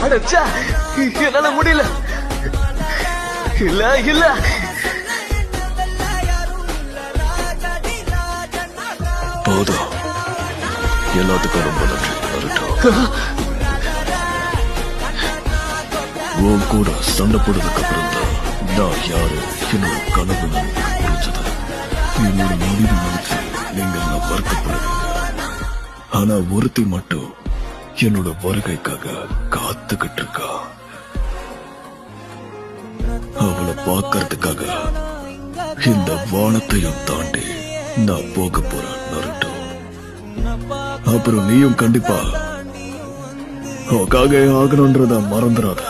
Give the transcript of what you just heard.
அடச்சா, என்னால முடியல. இல்ல இல்ல போதும். எல்லாத்துக்கும் ரொம்ப நன்றி நருட்டோ. உன் கூட சண்டை போடுறதுக்கு அப்புறம் தான் நான் யாரு என்னோட கனவு எனக்கு புரிஞ்சது. என்னோட முடிவு நினைச்சு நீங்க நான் வருத்தப்படுவீங்க. ஆனா ஒருத்தி மட்டும் என்னோட வருகைக்காக காத்துக்கிட்டு இருக்கா. அவளை பார்க்கறதுக்காக இந்த வானத்தையும் தாண்டி நான் போக போறேன் நருட்டோ. அப்புறம் நீயும் கண்டிப்பா உக்காக ஆகணும்ன்றத மறந்துடாத.